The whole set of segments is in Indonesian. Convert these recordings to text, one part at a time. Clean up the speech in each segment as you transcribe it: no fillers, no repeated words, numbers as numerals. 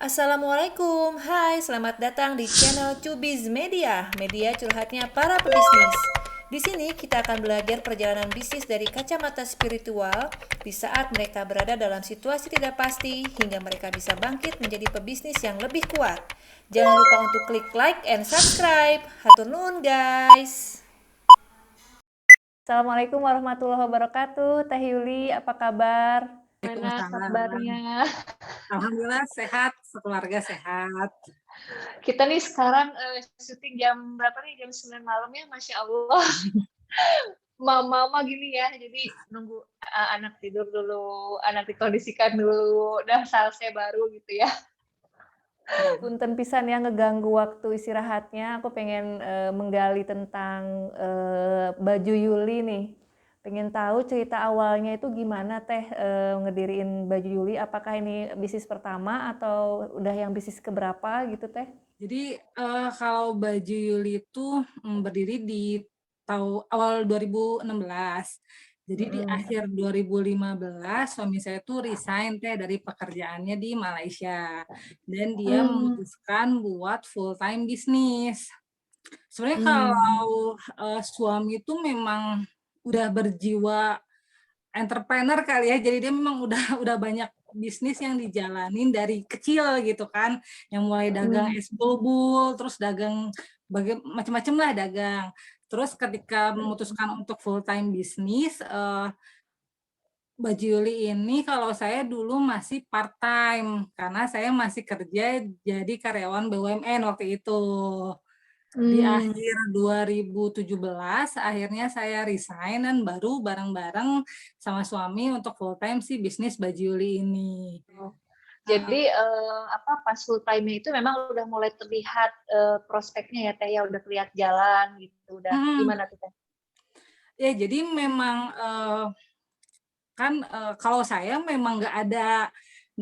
Assalamualaikum, hai selamat datang di channel Cubiz Media, media curhatnya para pebisnis. Di sini kita akan belajar perjalanan bisnis dari kacamata spiritual di saat mereka berada dalam situasi tidak pasti hingga mereka bisa bangkit menjadi pebisnis yang lebih kuat. Jangan lupa untuk klik like and subscribe. Hatur nuhun guys. Assalamualaikum warahmatullahi wabarakatuh. Teh Yuli, apa kabar? Gimana Waalaikumsalam. kabarnya? Alhamdulillah sehat, sekeluarga sehat. Kita nih sekarang syuting jam berapa nih? Jam 9 malam ya, Masya Allah. Mama gini ya, jadi nunggu anak tidur dulu, anak dikondisikan dulu, udah selesai baru gitu ya. Punten pisan ya ngeganggu waktu istirahatnya. Aku pengen menggali tentang baju Yuli nih. Pengen tahu cerita awalnya itu gimana Teh ngediriin baju Yuli. Apakah ini bisnis pertama atau udah yang bisnis keberapa gitu Teh? Jadi kalau Baju Yuli itu berdiri di awal 2016. Jadi di akhir 2015 suami saya tuh resign Teh dari pekerjaannya di Malaysia dan dia memutuskan buat full time bisnis. Sebenarnya kalau suami itu memang udah berjiwa entrepreneur kali ya, jadi dia memang udah udah banyak bisnis yang dijalanin dari kecil gitu kan, yang mulai dagang es bulbul, terus dagang macam-macam lah dagang. Terus ketika memutuskan untuk full time bisnis, Baju Yuli ini kalau saya dulu masih part time karena saya masih kerja jadi karyawan BUMN waktu itu. Di akhir 2017 akhirnya saya resign dan baru bareng-bareng sama suami untuk full time sih bisnis Baju Yuli ini. Jadi pas full time itu memang udah mulai terlihat prospeknya ya Teh ya, udah kelihatan jalan gitu, udah Hmm, gimana tuh Teh? ya jadi memang kan kalau saya memang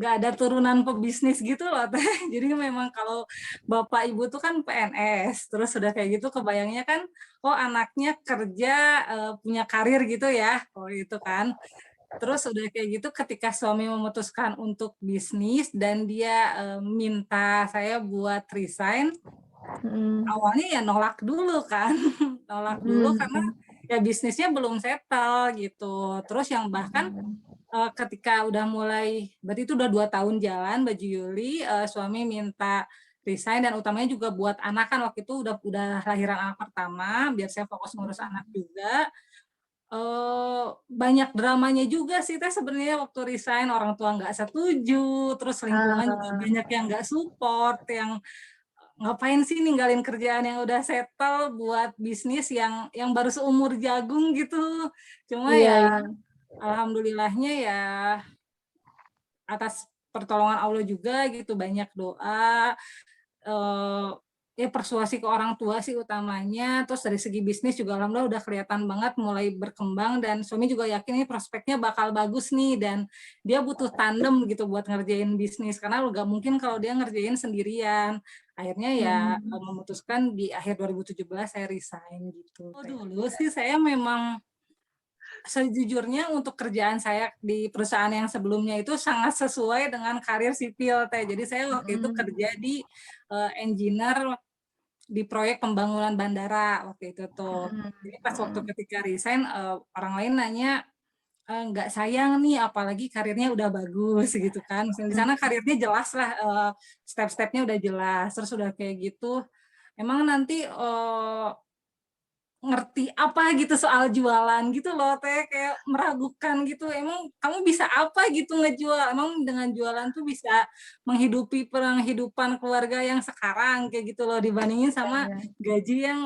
nggak ada turunan pebisnis gitu loh Teh. Jadi memang kalau bapak ibu tuh kan PNS, terus sudah kayak gitu kebayangnya kan, oh anaknya kerja punya karir gitu ya, oh itu kan. Terus udah kayak gitu ketika suami memutuskan untuk bisnis dan dia minta saya buat resign, awalnya ya nolak dulu kan, nolak dulu karena ya bisnisnya belum settle gitu. Terus yang bahkan ketika udah mulai, berarti itu udah 2 tahun jalan Baju Yuli, suami minta resign dan utamanya juga buat anak kan waktu itu udah lahiran anak pertama, biar saya fokus ngurus anak juga. Banyak dramanya juga sih Teh sebenarnya waktu resign, orang tua nggak setuju, terus lingkungan juga banyak yang nggak support, yang ngapain sih ninggalin kerjaan yang udah settle buat bisnis yang baru seumur jagung gitu. Cuma Iya, ya iya. alhamdulillahnya ya atas pertolongan Allah juga gitu, banyak doa, ya persuasi ke orang tua sih utamanya, terus dari segi bisnis juga alhamdulillah udah kelihatan banget mulai berkembang dan suami juga yakin ini prospeknya bakal bagus nih dan dia butuh tandem gitu buat ngerjain bisnis karena nggak mungkin kalau dia ngerjain sendirian. Akhirnya ya memutuskan di akhir 2017 saya resign gitu. Dulu sih saya memang sejujurnya untuk kerjaan saya di perusahaan yang sebelumnya itu sangat sesuai dengan karir sipil Teh. Jadi saya waktu itu kerja di engineer di proyek pembangunan bandara waktu itu tuh. Jadi pas waktu ketika resign orang lain nanya nggak sayang nih apalagi karirnya udah bagus gitu kan. Misalnya di sana karirnya jelas lah step-stepnya udah jelas. Terus udah kayak gitu emang nanti ngerti apa gitu soal jualan gitu loh Teh, kayak meragukan gitu, emang kamu bisa apa gitu ngejual, emang dengan jualan tuh bisa menghidupi penghidupan keluarga yang sekarang kayak gitu loh dibandingin sama gaji yang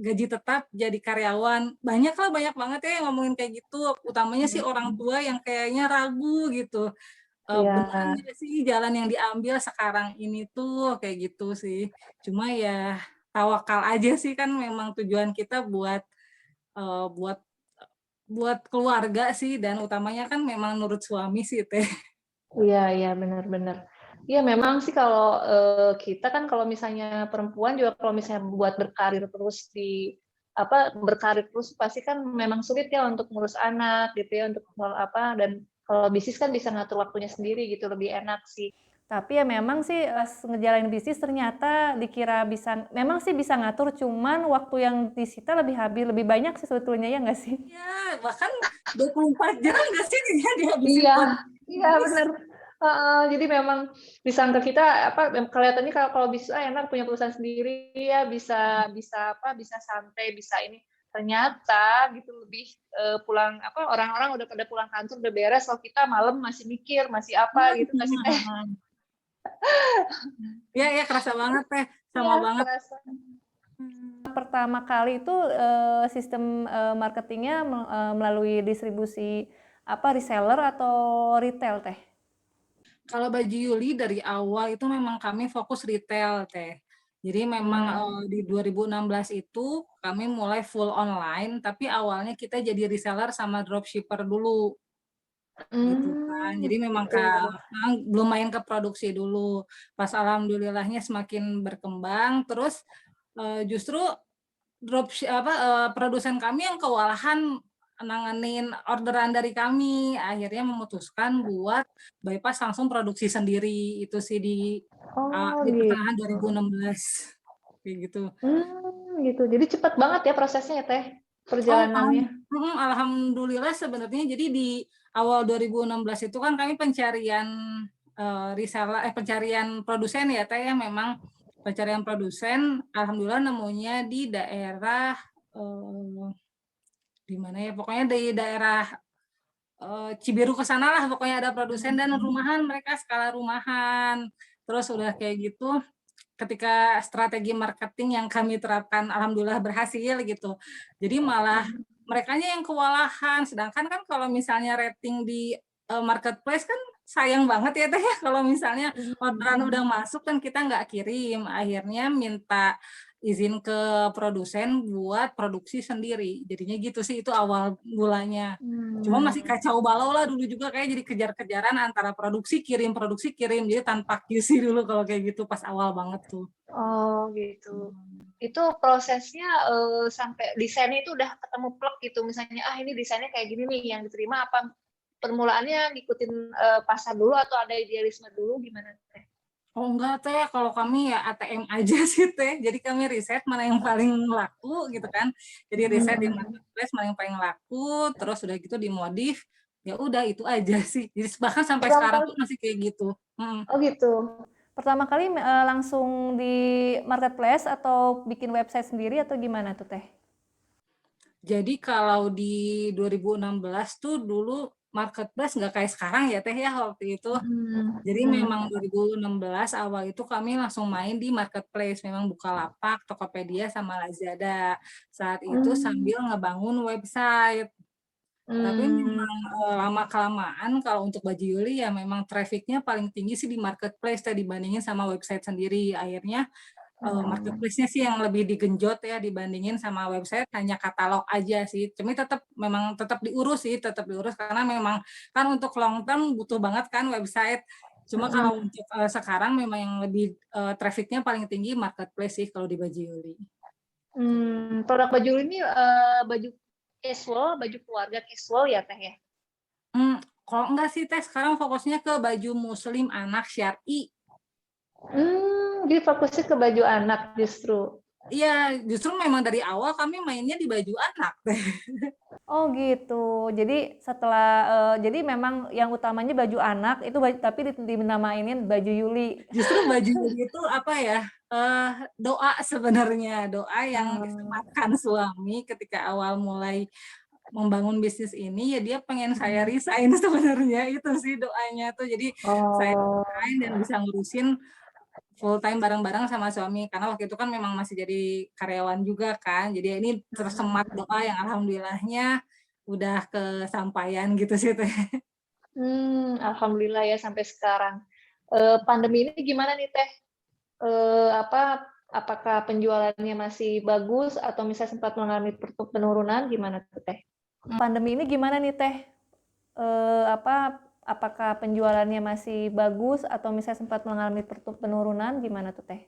gaji tetap jadi karyawan. Banyak banget ya yang ngomongin kayak gitu, utamanya sih orang tua yang kayaknya ragu gitu, bener Iya. nggak sih jalan yang diambil sekarang ini tuh kayak gitu sih. Cuma ya tawakal aja sih kan memang tujuan kita buat eee, buat buat keluarga sih dan utamanya kan memang nurut suami sih Teh. Iya, iya, benar-benar. Iya, memang sih kalau kita kan kalau misalnya perempuan juga kalau misalnya buat berkarir terus berkarir terus pasti kan memang sulit ya untuk ngurus anak gitu ya, untuk dan kalau bisnis kan bisa ngatur waktunya sendiri gitu, lebih enak sih. Tapi ya memang sih ngejalanin bisnis ternyata dikira bisa, memang sih bisa ngatur, cuman waktu yang disita lebih banyak sih sebetulnya, ya nggak sih? Ya, bahkan 24 jam nggak sih dia dihabisin Iya, buat iya bisnis. bener. Jadi memang disangka kita kelihatannya kalau bisa enak punya perusahaan sendiri ya bisa santai bisa ini ternyata gitu lebih pulang orang-orang udah pada pulang kantor udah beres kalau kita malam masih mikir masih apa gitu nggak sih Teh? Ya, ya kerasa banget Teh, Iya sama banget. terasa. Pertama kali itu sistem marketingnya melalui distribusi reseller atau retail Teh? Kalau baju Yuli dari awal itu memang kami fokus retail Teh. Jadi memang di 2016 itu kami mulai full online, tapi awalnya kita jadi reseller sama dropshipper dulu. Gitu kan. Jadi memang Gitu. belum main ke produksi dulu. Pas alhamdulillahnya semakin berkembang, terus justru produsen kami yang kewalahan nanganin orderan dari kami, akhirnya memutuskan buat bypass langsung produksi sendiri. Itu sih di Gitu. pertengahan 2016 kayak gitu. Gitu. Jadi cepat banget ya prosesnya ya Teh perjalanannya. Alhamdulillah sebenarnya jadi di awal 2016 itu kan kami pencarian pencarian produsen ya Teh, yang memang pencarian produsen alhamdulillah nemunya di daerah di mana ya, pokoknya di daerah Cibiru ke sana lah, pokoknya ada produsen dan rumahan, mereka skala rumahan. Terus udah kayak gitu, ketika strategi marketing yang kami terapkan alhamdulillah berhasil gitu. Jadi malah merekanya yang kewalahan, sedangkan kan kalau misalnya rating di marketplace kan sayang banget ya Teh ya, kalau misalnya orderan udah masuk dan kita nggak kirim, akhirnya minta izin ke produsen buat produksi sendiri. Jadinya gitu sih, itu awal mulanya. Cuma masih kacau balau lah dulu juga, kayak jadi kejar-kejaran antara produksi kirim, jadi tanpa QC dulu kalau kayak gitu pas awal banget tuh. Oh gitu. Itu prosesnya sampai desainnya itu udah ketemu plek gitu, misalnya ini desainnya kayak gini nih yang diterima, apa permulaannya ngikutin pasar dulu atau ada idealisme dulu gimana Teh? Oh enggak Teh, kalau kami ya ATM aja sih Teh. Jadi kami riset mana yang paling laku gitu kan. Jadi riset di marketplace mana yang paling laku, terus udah gitu dimodif. Ya udah itu aja sih. Jadi bahkan sampai sekarang pun masih kayak gitu. Oh gitu. Pertama kali langsung di marketplace atau bikin website sendiri atau gimana tuh Teh? Jadi kalau di 2016 tuh dulu marketplace nggak kayak sekarang ya Teh ya waktu itu. Jadi memang 2016 awal itu kami langsung main di marketplace, memang Bukalapak, Tokopedia, sama Lazada. Saat itu sambil ngebangun website. Tapi memang lama-kelamaan kalau untuk baju Yuli ya memang trafficnya paling tinggi sih di marketplace dibandingin sama website sendiri. Akhirnya marketplace-nya sih yang lebih digenjot ya dibandingin sama website, hanya katalog aja sih. Cuma memang tetap diurus karena memang kan untuk long term butuh banget kan website. Cuma kalau untuk sekarang memang yang lebih trafficnya paling tinggi marketplace sih kalau di baju Yuli. Produk baju ini baju casual, baju keluarga casual ya Teh ya? Kalau enggak sih Teh, sekarang fokusnya ke baju muslim anak syar'i. Jadi fokusnya ke baju anak justru. Iya, justru memang dari awal kami mainnya di baju anak Teh. Oh gitu. Jadi jadi memang yang utamanya baju anak itu tapi dinamainin baju Yuli. Justru baju Yuli itu apa ya? Doa sebenarnya, doa yang disematkan suami ketika awal mulai membangun bisnis ini, ya dia pengen saya resign sebenarnya, itu sih doanya tuh. Jadi saya resign dan bisa ngurusin full time bareng-bareng sama suami, karena waktu itu kan memang masih jadi karyawan juga kan. Jadi ini tersemat doa yang alhamdulillahnya udah kesampaian gitu sih Teh. Alhamdulillah ya sampai sekarang. Pandemi ini gimana nih Teh? Apakah penjualannya masih bagus atau misalnya sempat mengalami penurunan gimana tuh Teh? Pandemi ini gimana nih Teh? Apakah penjualannya masih bagus atau misalnya sempat mengalami penurunan gimana tuh Teh?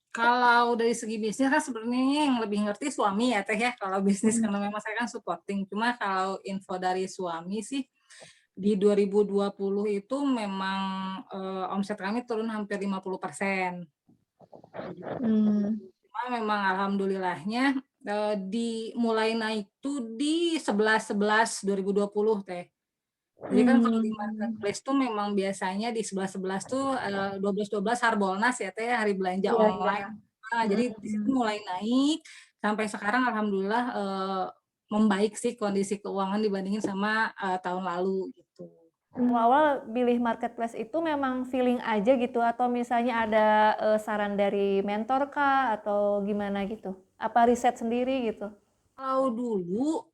Kalau dari segi bisnis kan sebenarnya yang lebih ngerti suami ya Teh ya, kalau bisnis karena memang saya kan supporting. Cuma kalau info dari suami sih di 2020 itu memang omset kami turun hampir 50%. Cuma memang alhamdulillahnya mulai naik tuh di 11/11 2020 teh. Jadi kan kalau di marketplace tuh memang biasanya di 11/11 tuh 12/12 Harbolnas ya teh, hari belanja Iya, iya. online. Nah, jadi di situ mulai naik sampai sekarang alhamdulillah membaik sih kondisi keuangan dibandingin sama tahun lalu gitu. Awal-awal pilih marketplace itu memang feeling aja gitu atau misalnya ada saran dari mentor kah atau gimana gitu? Apa riset sendiri gitu? Kalau dulu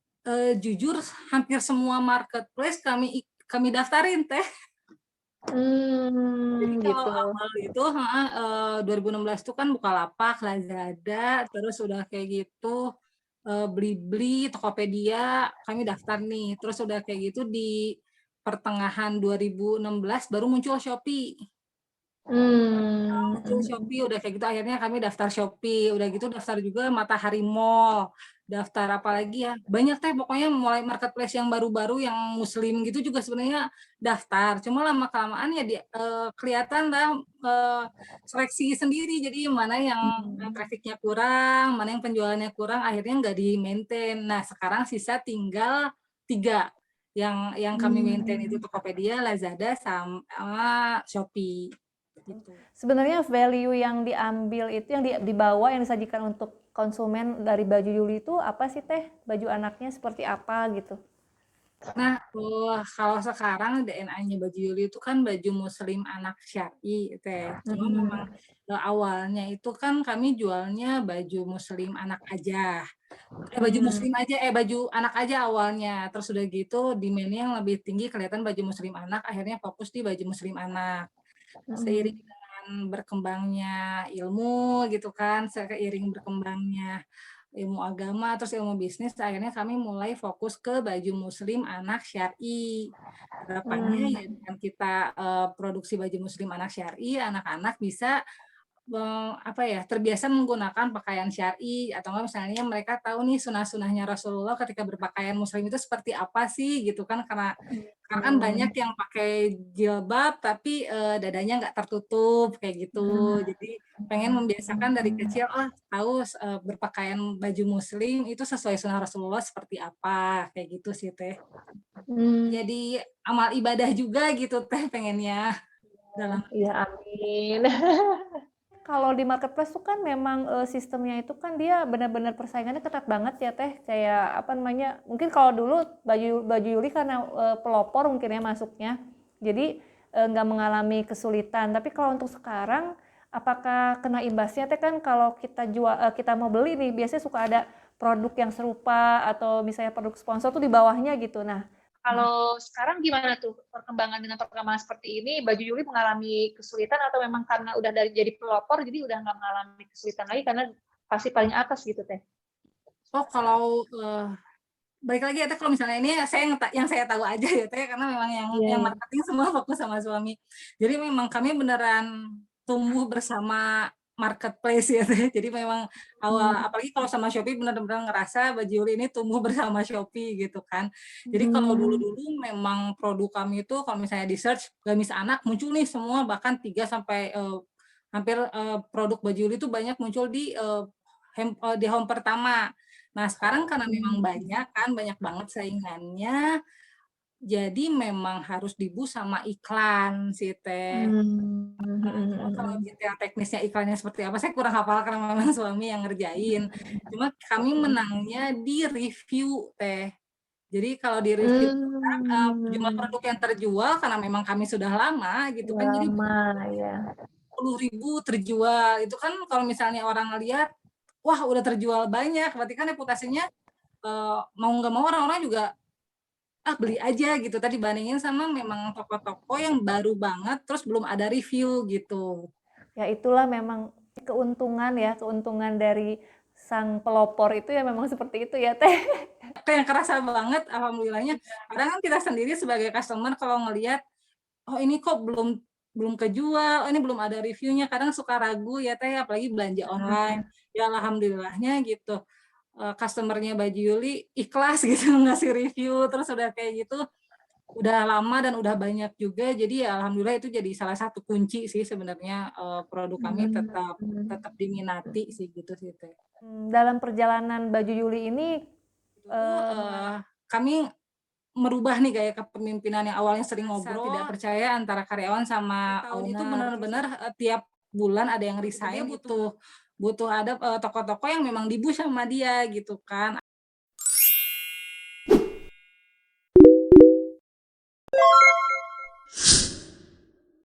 jujur hampir semua marketplace kami daftarin teh. Jadi kalau Gitu. awal itu 2016 itu kan Bukalapak, Lazada, terus udah kayak gitu Blibli, Tokopedia, kami daftar nih. Terus udah kayak gitu di pertengahan 2016 baru muncul Shopee. Muncul Shopee udah kayak gitu akhirnya kami daftar Shopee, udah gitu daftar juga Matahari Mall, daftar apa lagi ya, banyak teh pokoknya mulai marketplace yang baru-baru yang muslim gitu juga sebenarnya daftar, cuma lama kelamaan ya kelihatan lah seleksi sendiri, jadi mana yang trafficnya kurang, mana yang penjualannya kurang, akhirnya nggak di maintain. Nah sekarang sisa tinggal 3 yang kami maintain itu Tokopedia, Lazada, sama Shopee. Gitu. Sebenarnya value yang diambil itu yang dibawa yang disajikan untuk konsumen dari baju Yuli itu apa sih teh? Baju anaknya seperti apa gitu? Nah, kalau sekarang DNA-nya baju Yuli itu kan baju muslim anak syar'i teh. Cuma memang awalnya itu kan kami jualnya baju muslim anak aja. Baju muslim aja, baju anak aja awalnya. Terus udah gitu demand-nya yang lebih tinggi kelihatan baju muslim anak, akhirnya fokus di baju muslim anak. Seiring dengan berkembangnya ilmu gitu kan, seiring berkembangnya ilmu agama terus ilmu bisnis, akhirnya kami mulai fokus ke baju muslim anak syar'i. Harapannya ya dengan kita produksi baju muslim anak syar'i, anak-anak bisa terbiasa menggunakan pakaian syar'i, atau enggak misalnya mereka tahu nih sunah-sunahnya Rasulullah ketika berpakaian muslim itu seperti apa sih gitu kan, karena kan banyak yang pakai jilbab tapi dadanya nggak tertutup kayak gitu. Jadi pengen membiasakan dari kecil tahu berpakaian baju muslim itu sesuai sunah Rasulullah seperti apa kayak gitu sih teh. Jadi amal ibadah juga gitu teh pengennya dalam. Ya amin. Kalau di marketplace tuh kan memang sistemnya itu kan dia benar-benar persaingannya ketat banget ya teh, kayak apa namanya, mungkin kalau dulu baju Yuli karena pelopor mungkin ya masuknya, jadi nggak mengalami kesulitan. Tapi kalau untuk sekarang apakah kena imbasnya teh? Kan kalau kita mau beli nih biasanya suka ada produk yang serupa atau misalnya produk sponsor tuh di bawahnya gitu. Nah, Kalau sekarang gimana tuh perkembangan dengan perkembangan seperti ini? Baju Yuli mengalami kesulitan atau memang karena udah jadi pelopor jadi udah nggak mengalami kesulitan lagi karena pasti paling atas gitu teh? Kalau balik lagi ya teh, kalau misalnya ini yang saya tahu aja ya teh, karena memang yang marketing semua fokus sama suami. Jadi memang kami beneran tumbuh bersama marketplace ya teh. Jadi memang awal apalagi kalau sama Shopee benar-benar ngerasa baju Yuli ini tumbuh bersama Shopee gitu kan. Jadi kalau dulu-dulu memang produk kami itu kalau misalnya di search gamis anak muncul nih semua, bahkan 3 sampai hampir produk baju Yuli itu banyak muncul di home pertama. Nah sekarang karena memang banyak banget saingannya, jadi memang harus dibu sama iklan sih teh. Cuma kalau detail teknisnya iklannya seperti apa saya kurang hafal karena memang suami yang ngerjain. Cuma kami menangnya di review teh. Jadi kalau di review jumlah produk yang terjual karena memang kami sudah lama gitu kan, jadi Ya. 10.000 terjual. Itu kan kalau misalnya orang ngelihat, wah udah terjual banyak, berarti kan reputasinya mau nggak mau orang-orang juga beli aja gitu. Tadi bandingin sama memang toko-toko yang baru banget, terus belum ada review gitu. ya itulah memang keuntungan dari sang pelopor itu ya memang seperti itu ya teh. Yang kerasa banget, alhamdulillahnya. Kadang kan kita sendiri sebagai customer kalau ngelihat, oh ini kok belum kejual, oh ini belum ada reviewnya, kadang suka ragu ya teh, apalagi belanja online. Ya alhamdulillahnya gitu. Customernya baju Yuli ikhlas gitu ngasih review, terus udah kayak gitu udah lama dan udah banyak juga, jadi ya alhamdulillah itu jadi salah satu kunci sih sebenarnya, produk kami tetap diminati sih gitu sih Teh. Dalam perjalanan Baju Yuli ini, Itu tuh, kami merubah nih gaya kepemimpinan yang awalnya sering ngobrol, tidak percaya antara karyawan sama tahun itu benar-benar tiap bulan ada yang resign, butuh ada tokoh-tokoh yang memang di-push sama dia gitu kan.